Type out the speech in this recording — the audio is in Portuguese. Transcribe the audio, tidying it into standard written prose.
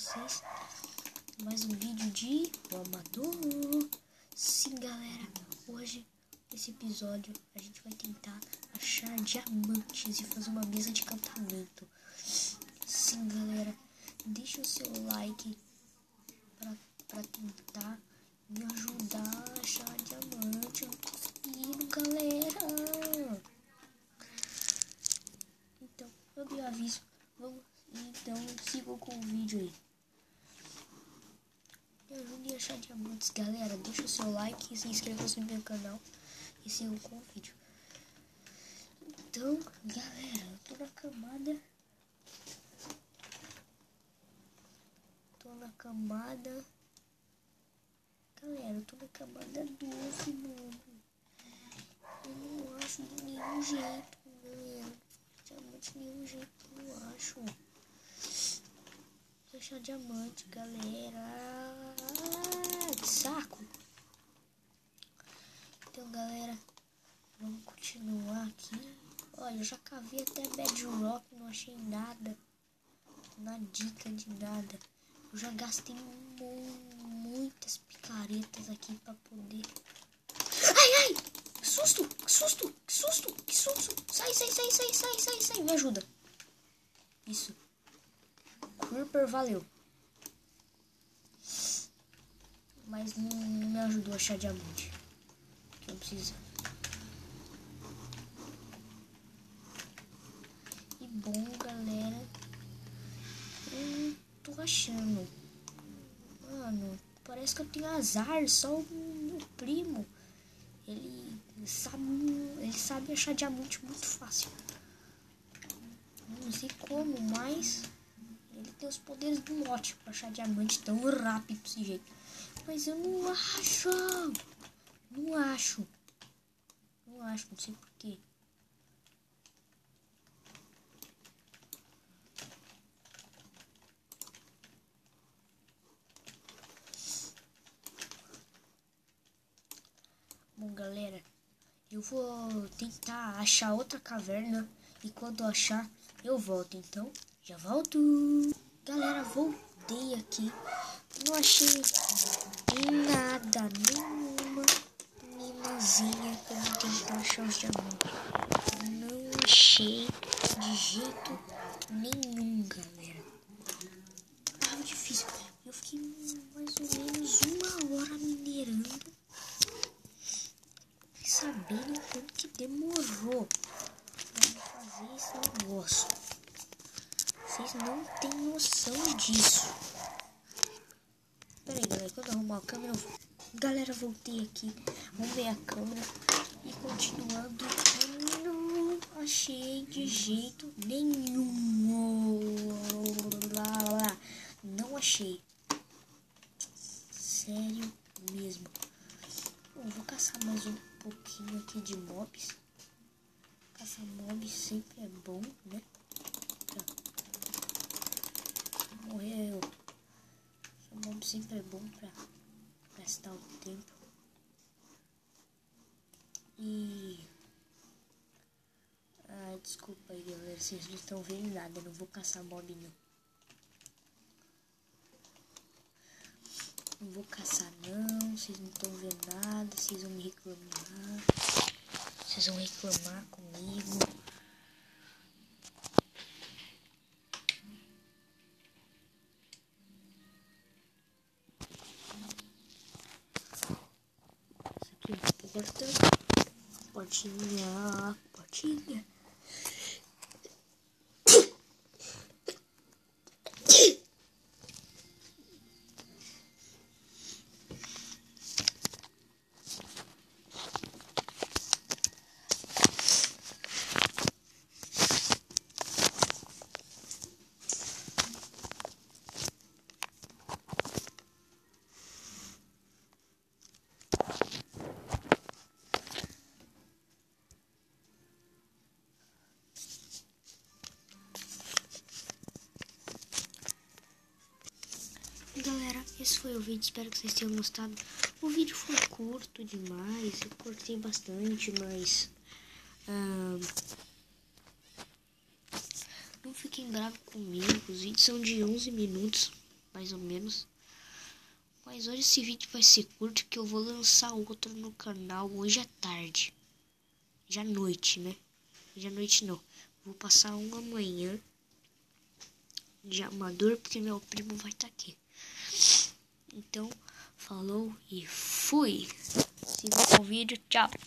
vocês mais um vídeo de O Amador. Sim, galera, hoje, nesse episódio, a gente vai tentar achar diamantes e fazer uma mesa de encantamento. Sim, galera, deixa o seu like pra tentar me ajudar a achar diamante. Eu tô conseguindo, galera. Então, eu me aviso. Então, sigam com o vídeo aí. Me ajude a achar diamantes, galera. Deixa o seu like, se inscreva no meu canal e sigam com o vídeo. Então, galera, eu tô na camada. Galera, eu tô na camada 12, mano. Eu não acho de nenhum jeito, galera. Diamante de nenhum jeito, eu não acho. Vou achar diamante, galera. Que saco. Então, galera, vamos continuar aqui. Olha, eu já cavei até bedrock, não achei nada. Na dica de nada. Eu já gastei muitas picaretas aqui pra poder... Ai! Que susto! Sai! Me ajuda. Isso. Creeper, valeu. Mas não me ajudou a achar diamante. Que eu preciso. E bom, galera. Eu tô achando. Mano, parece que eu tenho azar. Só o meu primo. Ele sabe achar diamante muito fácil. Não sei como, mas ele tem os poderes do Lote pra achar diamante tão rápido desse jeito. Mas eu não acho. Não sei porquê. Bom, galera, eu vou tentar achar outra caverna e quando eu achar, eu volto. Então, já volto. Galera, voltei aqui. Não achei nada, nenhuma minazinha pra eu tentar achar os diamantes. Não achei de jeito nenhum, galera. Tava difícil. Eu fiquei mais ou menos 1 hora minerando. Sabendo o quanto que demorou pra fazer esse negócio. Vocês não têm noção disso. Pera aí, galera, quando eu arrumar a câmera, galera, voltei aqui, arrumei a câmera e continuando, eu não achei de jeito nenhum. Não achei. Sério mesmo. Bom, vou caçar mais um pouquinho aqui de mobs. Caçar mobs sempre é bom, né? Morreu. Caçar mobs sempre é bom pra gastar o tempo. E... desculpa aí, galera. Vocês não estão vendo nada. Eu não vou caçar mob, não. Não vou caçar, não. Vocês não estão vendo nada. Vocês vão me reclamar. Vocês vão reclamar comigo. Isso aqui é porta. Portinha. Galera, esse foi o vídeo, espero que vocês tenham gostado. O vídeo foi curto demais, eu cortei bastante, mas não fiquem bravos comigo, os vídeos são de 11 minutos, mais ou menos. Mas hoje esse vídeo vai ser curto, que eu vou lançar outro no canal hoje à tarde. Já à noite, né? Já à noite não. Vou passar uma amanhã de amador, porque meu primo vai estar aqui. Então, falou e fui. Siga com o vídeo. Tchau.